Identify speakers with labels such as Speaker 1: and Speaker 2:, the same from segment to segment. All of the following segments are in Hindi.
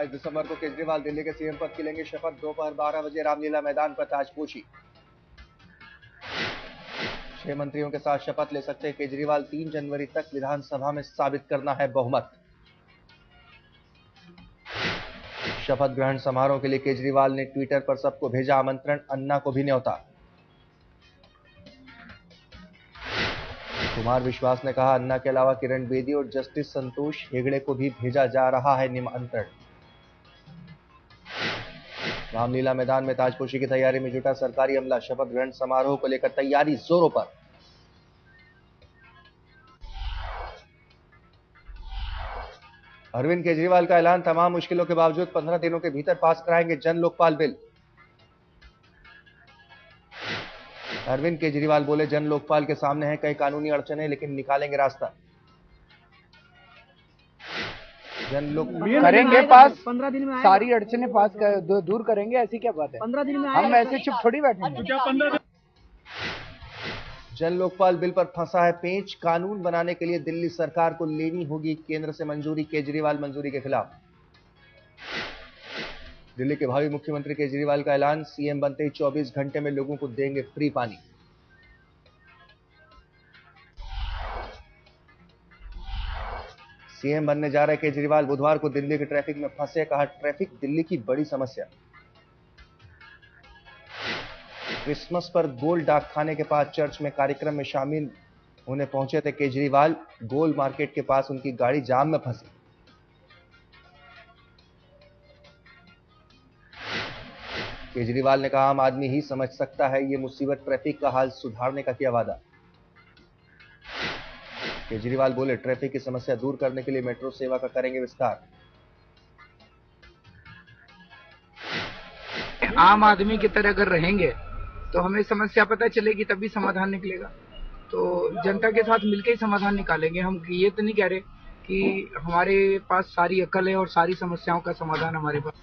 Speaker 1: 22 दिसंबर को केजरीवाल दिल्ली के सीएम पद की लेंगे शपथ। दोपहर 12 बजे रामलीला मैदान पर ताजपोशी। 6 मंत्रियों के साथ शपथ ले सकते हैं केजरीवाल। 3 जनवरी तक विधानसभा में साबित करना है बहुमत। शपथ ग्रहण समारोह के लिए केजरीवाल ने ट्विटर पर सबको भेजा आमंत्रण, अन्ना को भी न्योता। कुमार विश्वास ने कहा, अन्ना के अलावा किरण बेदी और जस्टिस संतोष हेगड़े को भी भेजा जा रहा है निमंत्रण। रामलीला मैदान में ताजपोशी की तैयारी में जुटा सरकारी अमला। शपथ ग्रहण समारोह को लेकर तैयारी जोरों पर। अरविंद केजरीवाल का ऐलान, तमाम मुश्किलों के बावजूद 15 दिनों के भीतर पास कराएंगे जन लोकपाल बिल। अरविंद केजरीवाल बोले, जन लोकपाल के सामने है कई कानूनी अड़चने, लेकिन निकालेंगे रास्ता। जन लोक
Speaker 2: करेंगे पास, 15 दिन में सारी अड़चने पास दूर करेंगे, ऐसी क्या बात है? 15 दिन में हम ऐसे चुप थोड़ी बैठेंगे।
Speaker 1: जन लोकपाल बिल पर फंसा है पेंच। कानून बनाने के लिए दिल्ली सरकार को लेनी होगी केंद्र से मंजूरी। केजरीवाल मंजूरी के खिलाफ। दिल्ली के भावी मुख्यमंत्री केजरीवाल का ऐलान, सीएम बनते ही 24 घंटे में लोगों को देंगे फ्री पानी। सीएम बनने जा रहे केजरीवाल बुधवार को दिल्ली के ट्रैफिक में फंसे। कहा, ट्रैफिक दिल्ली की बड़ी समस्या। क्रिसमस पर गोल डाक खाने के पास चर्च में कार्यक्रम में शामिल होने पहुंचे थे केजरीवाल। गोल मार्केट के पास उनकी गाड़ी जाम में फंसी। केजरीवाल ने कहा, आम आदमी ही समझ सकता है ये मुसीबत। ट्रैफिक का हाल सुधारने का किया वादा। केजरीवाल बोले, ट्रैफिक की समस्या दूर करने के लिए मेट्रो सेवा का करेंगे विस्तार।
Speaker 2: आम आदमी की तरह अगर रहेंगे तो हमें समस्या पता चलेगी, तभी समाधान निकलेगा। तो जनता के साथ मिलकर ही समाधान निकालेंगे। हम ये तो नहीं कह रहे कि हमारे पास सारी अकल है और सारी समस्याओं का समाधान हमारे पास।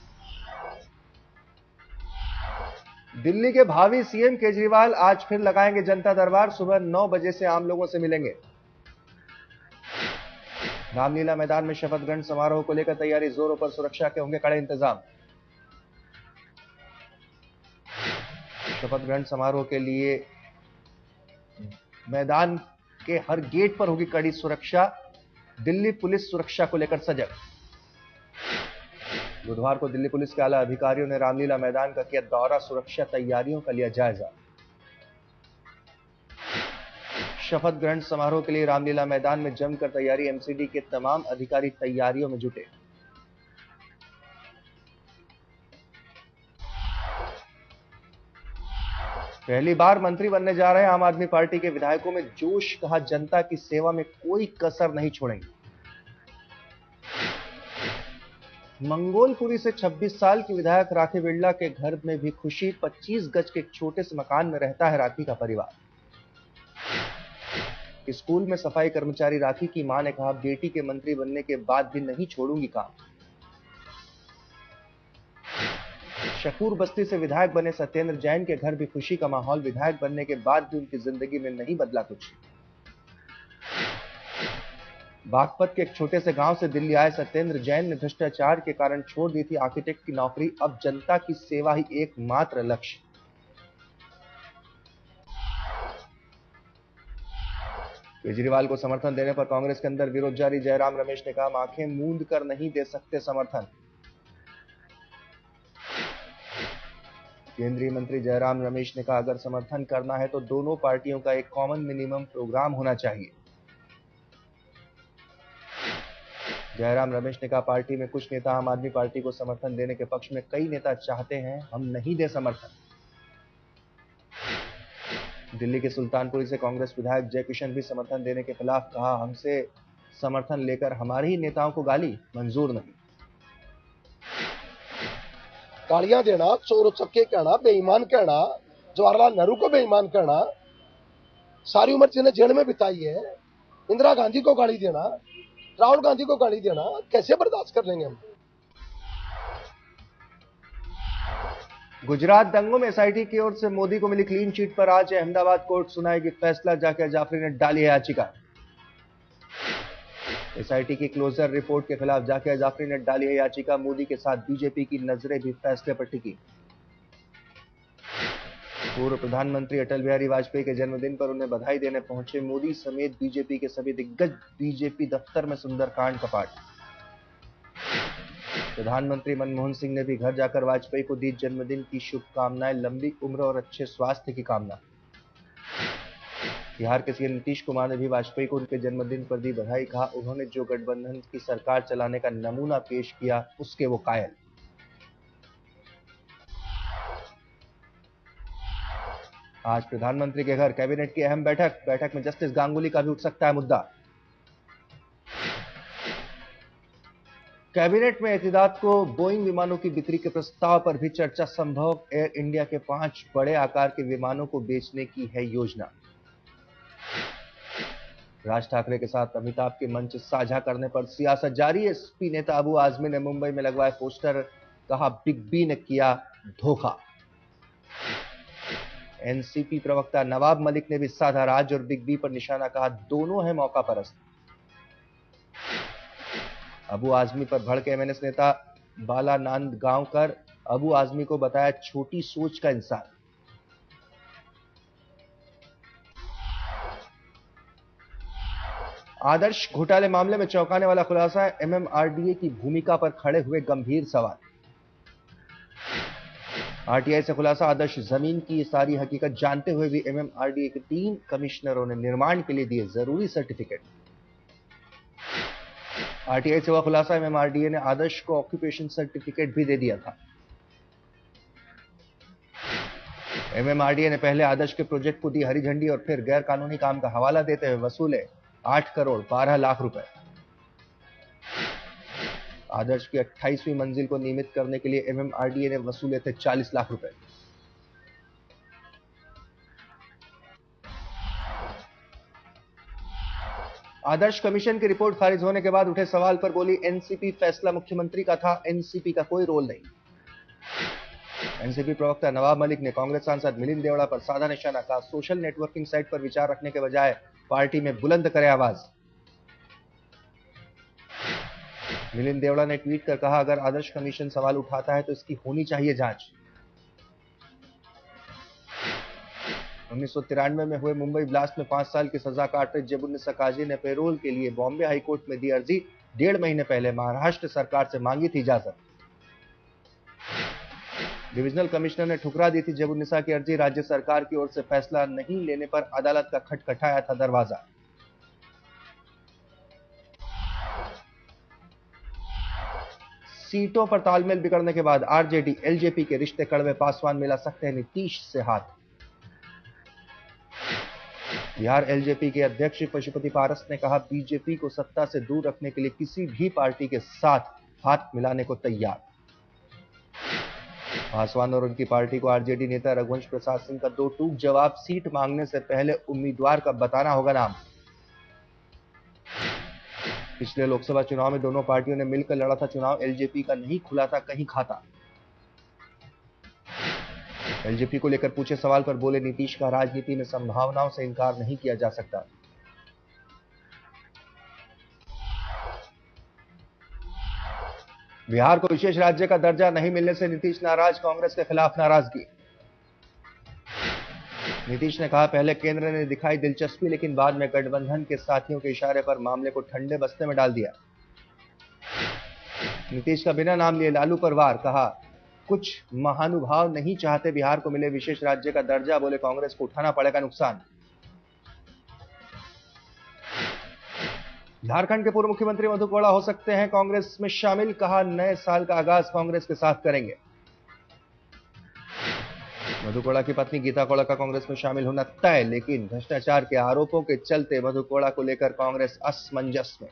Speaker 1: दिल्ली के भावी सीएम केजरीवाल आज फिर लगाएंगे जनता दरबार। सुबह 9 बजे से आम लोगों से मिलेंगे। रामलीला मैदान में शपथ ग्रहण समारोह को लेकर तैयारी जोरों पर। सुरक्षा के होंगे कड़े इंतजाम। शपथ ग्रहण समारोह के लिए मैदान के हर गेट पर होगी कड़ी सुरक्षा। दिल्ली पुलिस सुरक्षा को लेकर सजग। बुधवार को दिल्ली पुलिस के आला अधिकारियों ने रामलीला मैदान का किया दौरा। सुरक्षा तैयारियों का लिया जायजा। शपथ ग्रहण समारोह के लिए रामलीला मैदान में जमकर तैयारी। एमसीडी के तमाम अधिकारी तैयारियों में जुटे। पहली बार मंत्री बनने जा रहे आम आदमी पार्टी के विधायकों में जोश। कहा, जनता की सेवा में कोई कसर नहीं छोड़ेंगे। मंगोलपुरी से 26 साल की विधायक राखी बिरला के घर में भी खुशी। 25 गज के एक छोटे से मकान में रहता है राखी का परिवार। स्कूल में सफाई कर्मचारी राखी की मां ने कहा, बेटी के मंत्री बनने के बाद भी नहीं छोड़ूंगी काम। शकूर बस्ती से विधायक बने सत्येंद्र जैन के घर भी खुशी का माहौल। विधायक बनने के बाद भी उनकी जिंदगी में नहीं बदला कुछ। बागपत के एक छोटे से गांव से दिल्ली आए सत्येंद्र जैन ने भ्रष्टाचार के कारण छोड़ दी थी आर्किटेक्ट की नौकरी। अब जनता की सेवा ही एकमात्र लक्ष्य। केजरीवाल को समर्थन देने पर कांग्रेस के अंदर विरोध जारी। जयराम रमेश ने कहा, आंखें मूंद कर नहीं दे सकते समर्थन। केंद्रीय मंत्री जयराम रमेश ने कहा, अगर समर्थन करना है तो दोनों पार्टियों का एक कॉमन मिनिमम प्रोग्राम होना चाहिए। जयराम रमेश ने कहा, पार्टी में कुछ नेता आम आदमी पार्टी को समर्थन देने के पक्ष में, कई नेता चाहते हैं हम नहीं दे समर्थन। दिल्ली के सुल्तानपुरी से कांग्रेस विधायक जय किशन भी समर्थन देने के खिलाफ। कहा, हमसे समर्थन लेकर हमारे ही नेताओं को गाली मंजूर नहीं।
Speaker 3: गालियां देना, चोर चक्के कहना, बेईमान कहना, जवाहरलाल नेहरू को बेईमान कहना, सारी उम्र जिन्हें जेल में बिताई है, इंदिरा गांधी को गाली देना, राहुल गांधी को गाली देना, कैसे बर्दाश्त कर लेंगे हम?
Speaker 1: गुजरात दंगों में एसआईटी की ओर से मोदी को मिली क्लीन चिट पर आज अहमदाबाद कोर्ट सुनाएगी फैसला। जाकिर जाफरी ने डाली है याचिका। एसआईटी की क्लोजर रिपोर्ट के खिलाफ जाकिर जाफरी ने डाली है याचिका। मोदी के साथ बीजेपी की नजरें भी फैसले पर टिकी। पूर्व प्रधानमंत्री अटल बिहारी वाजपेयी के जन्मदिन पर उन्हें बधाई देने पहुंचे मोदी समेत बीजेपी के सभी दिग्गज। बीजेपी दफ्तर में सुंदरकांड का पाठ। प्रधानमंत्री मनमोहन सिंह ने भी घर जाकर वाजपेयी को दी जन्मदिन की शुभकामनाएं। लंबी उम्र और अच्छे स्वास्थ्य की कामना। बिहार के सीएम नीतीश कुमार ने भी वाजपेयी को उनके जन्मदिन पर दी बधाई। कहा, उन्होंने जो गठबंधन की सरकार चलाने का नमूना पेश किया उसके वो कायल। आज प्रधानमंत्री के घर कैबिनेट की अहम बैठक में जस्टिस गांगुली का भी उठ सकता है मुद्दा। कैबिनेट में एतदाद को बोइंग विमानों की बिक्री के प्रस्ताव पर भी चर्चा संभव। एयर इंडिया के 5 बड़े आकार के विमानों को बेचने की है योजना। राज ठाकरे के साथ अमिताभ के मंच साझा करने पर सियासत जारी। एसपी नेता अबू आजमी ने मुंबई में लगवाए पोस्टर। कहा, बिग बी ने किया धोखा। एनसीपी प्रवक्ता नवाब मलिक ने भी साधा राज और बिग बी पर निशाना। कहा, दोनों है मौका परस्त। अबू आजमी पर भड़के एमएनएस नेता बालानंद गांवकर। अबू आजमी को बताया छोटी सोच का इंसान। आदर्श घोटाले मामले में चौंकाने वाला खुलासा। एमएमआरडीए की भूमिका पर खड़े हुए गंभीर सवाल। आरटीआई से खुलासा। आदर्श जमीन की सारी हकीकत जानते हुए भी एमएमआरडीए के 3 कमिश्नरों ने निर्माण के लिए दिए जरूरी सर्टिफिकेट। आरटीआई से हुआ खुलासा। एमएमआरडीए ने आदर्श को ऑक्यूपेशन सर्टिफिकेट भी दे दिया था। एमएमआरडीए ने पहले आदर्श के प्रोजेक्ट को दी हरी झंडी और फिर गैर कानूनी काम का हवाला देते हुए वसूले 8 करोड़ 12 लाख रुपए। आदर्श की 28वीं मंजिल को नियमित करने के लिए एमएमआरडीए ने वसूले थे 40 लाख रुपए। आदर्श कमीशन की रिपोर्ट खारिज होने के बाद उठे सवाल पर बोली एनसीपी फैसला मुख्यमंत्री का था। एनसीपी का कोई रोल नहीं। एनसीपी प्रवक्ता नवाब मलिक ने कांग्रेस सांसद मिलिंद देवड़ा पर साधा निशाना। कहा, सोशल नेटवर्किंग साइट पर विचार रखने के बजाय पार्टी में बुलंद करे आवाज। मिलिंद देवड़ा ने ट्वीट कर कहा, अगर आदर्श कमीशन सवाल उठाता है तो इसकी होनी चाहिए जांच। 1993 में हुए मुंबई ब्लास्ट में 5 साल की सजा काट रहे जेबुन्निसा काजी ने पैरोल के लिए बॉम्बे हाईकोर्ट में दी अर्जी। 1.5 महीने पहले महाराष्ट्र सरकार से मांगी थी इजाजत। डिविजनल कमिश्नर ने ठुकरा दी थी जेबुन्निसा की अर्जी। राज्य सरकार की ओर से फैसला नहीं लेने पर अदालत का खटखटाया था दरवाजा। सीटों पर तालमेल बिगड़ने के बाद आरजेडी एलजेपी के रिश्ते कड़वे। पासवान मिला सकते हैं नीतीश से हाथ। बिहार एलजेपी के अध्यक्ष पशुपति पारस ने कहा, बीजेपी को सत्ता से दूर रखने के लिए किसी भी पार्टी के साथ हाथ मिलाने को तैयार। पासवान और उनकी पार्टी को आरजेडी नेता रघुवंश प्रसाद सिंह का 2 टूक जवाब। सीट मांगने से पहले उम्मीदवार का बताना होगा नाम। पिछले लोकसभा चुनाव में दोनों पार्टियों ने मिलकर लड़ा था चुनाव। एलजेपी का नहीं खुला था कहीं खाता। एलजेपी को लेकर पूछे सवाल पर बोले नीतीश का राजनीति में संभावनाओं से इनकार नहीं किया जा सकता। बिहार को विशेष राज्य का दर्जा नहीं मिलने से नीतीश नाराज। कांग्रेस के खिलाफ नाराजगी। नीतीश ने कहा, पहले केंद्र ने दिखाई दिलचस्पी लेकिन बाद में गठबंधन के साथियों के इशारे पर मामले को ठंडे बस्ते में डाल दिया। नीतीश का बिना नाम लिए लालू पर वार। कहा, कुछ महानुभाव नहीं चाहते बिहार को मिले विशेष राज्य का दर्जा। बोले कांग्रेस को उठाना पड़ेगा नुकसान। झारखंड के पूर्व मुख्यमंत्री मधु कोड़ा हो सकते हैं कांग्रेस में शामिल। कहा, नए साल का आगाज कांग्रेस के साथ करेंगे। मधु कोड़ा की पत्नी गीता कोड़ा का कांग्रेस में शामिल होना तय, लेकिन भ्रष्टाचार के आरोपों के चलते मधु कोड़ा को लेकर कांग्रेस असमंजस में।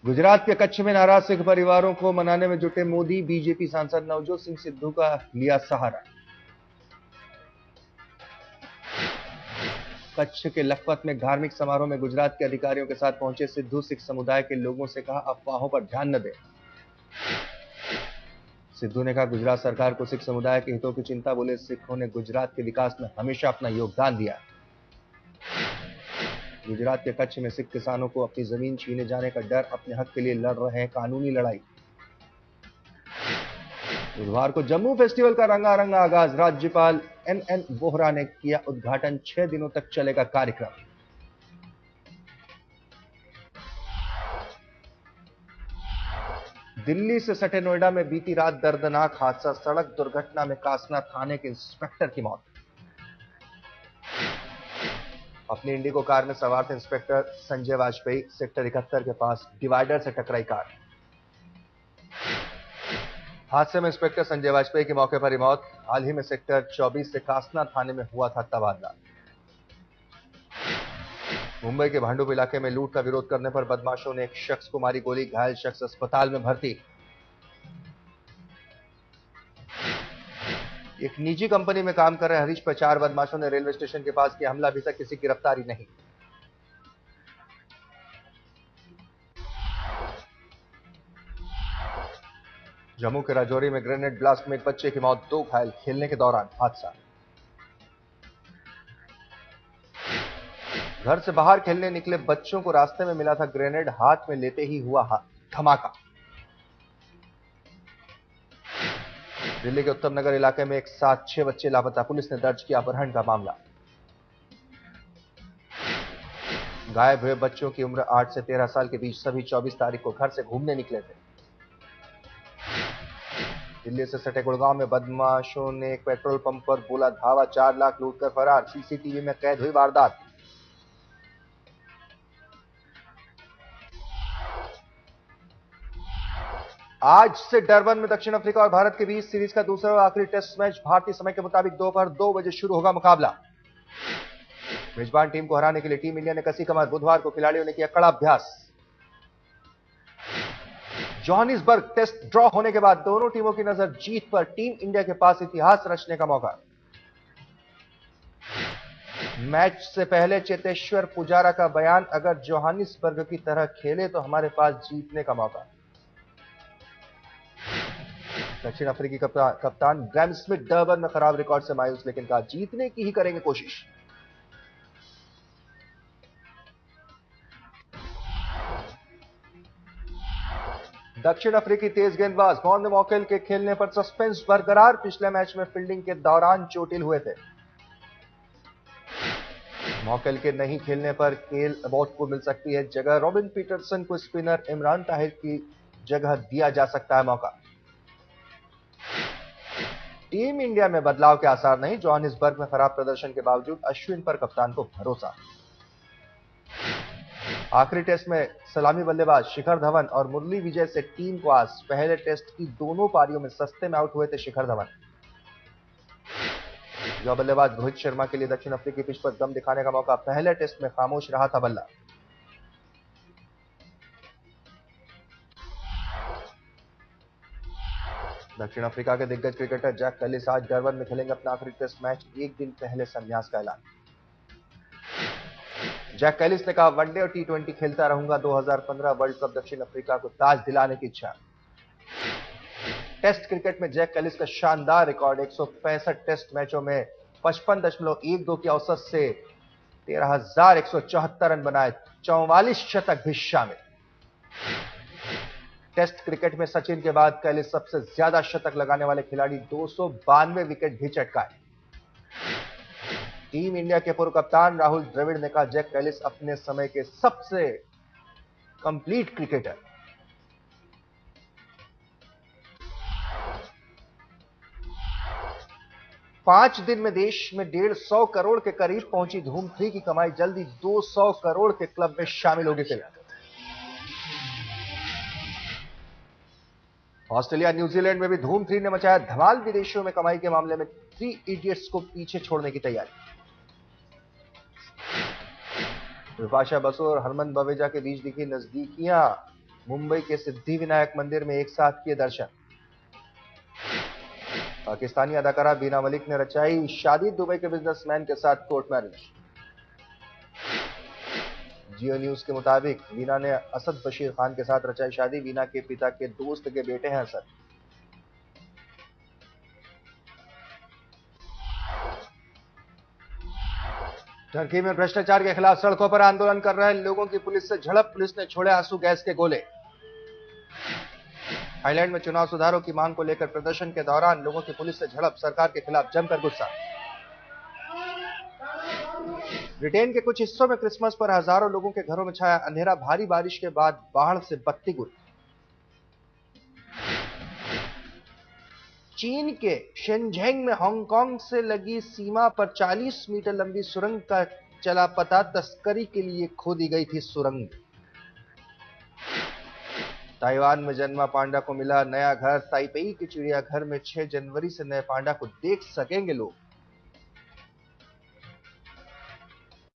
Speaker 1: गुजरात के कच्छ में नाराज सिख परिवारों को मनाने में जुटे मोदी। बीजेपी सांसद नवजोत सिंह सिद्धू का लिया सहारा। कच्छ के लखपत में धार्मिक समारोह में गुजरात के अधिकारियों के साथ पहुंचे सिद्धू सिख समुदाय के लोगों से कहा, अफवाहों पर ध्यान न दें। सिद्धू ने कहा गुजरात सरकार को सिख समुदाय के हितों की चिंता, बोले सिखों ने गुजरात के विकास में हमेशा अपना योगदान दिया। गुजरात के कच्छ में सिख किसानों को अपनी जमीन छीने जाने का डर, अपने हक के लिए लड़ रहे हैं कानूनी लड़ाई। बुधवार को जम्मू फेस्टिवल का रंगारंग आगाज, राज्यपाल एनएन वोहरा ने किया उद्घाटन। 6 दिनों तक चलेगा कार्यक्रम। दिल्ली से सटे नोएडा में बीती रात दर्दनाक हादसा, सड़क दुर्घटना में कासना थाने के इंस्पेक्टर की मौत। अपनी इंडिगो कार में सवार थे इंस्पेक्टर संजय वाजपेयी, सेक्टर 71 के पास डिवाइडर से टकराई कार। हादसे में इंस्पेक्टर संजय वाजपेयी की मौके पर ही मौत। हाल ही में सेक्टर 24 से कासना थाने में हुआ था तबादला। मुंबई के भांडुप इलाके में लूट का विरोध करने पर बदमाशों ने एक शख्स को मारी गोली, घायल शख्स अस्पताल में भर्ती। एक निजी कंपनी में काम कर रहे हरीश पर 4 बदमाशों ने रेलवे स्टेशन के पास किया हमला, अभी तक किसी की गिरफ्तारी नहीं। जम्मू के राजौरी में ग्रेनेड ब्लास्ट में एक बच्चे की मौत, 2 घायल, खेलने के दौरान हादसा। घर से बाहर खेलने निकले बच्चों को रास्ते में मिला था ग्रेनेड, हाथ में लेते ही हुआ धमाका। दिल्ली के उत्तम नगर इलाके में एक साथ 6 बच्चे लापता, पुलिस ने दर्ज किया अपहरण का मामला। गायब हुए बच्चों की उम्र 8 से 13 साल के बीच, सभी 24 तारीख को घर से घूमने निकले थे। दिल्ली से सटे गुड़गांव में बदमाशों ने एक पेट्रोल पंप पर बोला धावा, 4 लाख लूटकर फरार, सीसीटीवी में कैद हुई वारदात। आज से डरबन में दक्षिण अफ्रीका और भारत के बीच सीरीज का दूसरा और आखिरी टेस्ट मैच, भारतीय समय के मुताबिक दोपहर 2 बजे शुरू होगा मुकाबला। मेजबान टीम को हराने के लिए टीम इंडिया ने कसी कमर, बुधवार को खिलाड़ियों ने किया कड़ा अभ्यास। जोहानिसबर्ग टेस्ट ड्रॉ होने के बाद दोनों टीमों की नजर जीत पर, टीम इंडिया के पास इतिहास रचने का मौका। मैच से पहले चेतेश्वर पुजारा का बयान, अगर जोहानिसबर्ग की तरह खेले तो हमारे पास जीतने का मौका। दक्षिण अफ्रीकी कप्तान ग्रैम स्मिथ डरबन में खराब रिकॉर्ड से मायूस, लेकिन कहा जीतने की ही करेंगे कोशिश। दक्षिण अफ्रीकी तेज गेंदबाज मॉर्न मॉकेल के खेलने पर सस्पेंस बरकरार, पिछले मैच में फील्डिंग के दौरान चोटिल हुए थे। मॉकेल के नहीं खेलने पर केल अबॉट को मिल सकती है जगह, रॉबिन पीटरसन को स्पिनर इमरान ताहिर की जगह दिया जा सकता है मौका। टीम इंडिया में बदलाव के आसार नहीं, जोहानिसबर्ग में खराब प्रदर्शन के बावजूद अश्विन पर कप्तान को भरोसा। आखिरी टेस्ट में सलामी बल्लेबाज शिखर धवन और मुरली विजय से टीम को आज, पहले टेस्ट की दोनों पारियों में सस्ते में आउट हुए थे शिखर धवन। युवा बल्लेबाज रोहित शर्मा के लिए दक्षिण अफ्रीकी पिच पर दम दिखाने का मौका, पहले टेस्ट में खामोश रहा था बल्ला। दक्षिण अफ्रीका के दिग्गज क्रिकेटर जैक कैलिस आज डरबन में खेलेंगे अपना आखिरी टेस्ट मैच, एक दिन पहले संन्यास का ऐलान। जैक कैलिस ने कहा वनडे और T20 खेलता रहूंगा, 2015 वर्ल्ड कप दक्षिण अफ्रीका को ताज दिलाने की इच्छा। टेस्ट क्रिकेट में जैक कैलिस का शानदार रिकॉर्ड, 165 टेस्ट मैचों में 55.12 की औसत से 13,174 रन बनाए, 44 शतक भी शामिल। टेस्ट क्रिकेट में सचिन के बाद कैलिस सबसे ज्यादा शतक लगाने वाले खिलाड़ी, 292 विकेट भी चटकाए। टीम इंडिया के पूर्व कप्तान राहुल द्रविड़ ने कहा जैक कैलिस अपने समय के सबसे कंप्लीट क्रिकेटर। पांच दिन में देश में 150 करोड़ के करीब पहुंची धूम 3 की कमाई, जल्दी 200 करोड़ के क्लब में शामिल होगी फिल्म। ऑस्ट्रेलिया न्यूजीलैंड में भी धूम 3 ने मचाया धमाल, विदेशों में कमाई के मामले में 3 इडियट्स को पीछे छोड़ने की तैयारी। विपाशा बसु और हरमन बवेजा के बीच दिखी नजदीकियां, मुंबई के सिद्धि विनायक मंदिर में एक साथ किए दर्शन। पाकिस्तानी अदाकारा बीना मलिक ने रचाई शादी दुबई के बिजनेसमैन के साथ कोर्ट मैरिज। जियो न्यूज के मुताबिक बीना ने असद बशीर खान के साथ रचाई शादी, बीना के पिता के दोस्त के बेटे हैं असद। टर्की में भ्रष्टाचार के खिलाफ सड़कों पर आंदोलन कर रहे लोगों की पुलिस से झड़प, पुलिस ने छोड़े आंसू गैस के गोले। थाईलैंड में चुनाव सुधारों की मांग को लेकर प्रदर्शन के दौरान लोगों की पुलिस से झड़प, सरकार के खिलाफ जमकर गुस्सा। ब्रिटेन के कुछ हिस्सों में क्रिसमस पर हजारों लोगों के घरों में छाया अंधेरा, भारी बारिश के बाद बाढ़ से बत्ती गुल। चीन के शेनझेंग में हांगकांग से लगी सीमा पर 40 मीटर लंबी सुरंग का चला पता, तस्करी के लिए खोदी गई थी सुरंग। ताइवान में जन्मा पांडा को मिला नया घर, ताइपेई के चिड़ियाघर में 6 जनवरी से नए पांडा को देख सकेंगे लोग।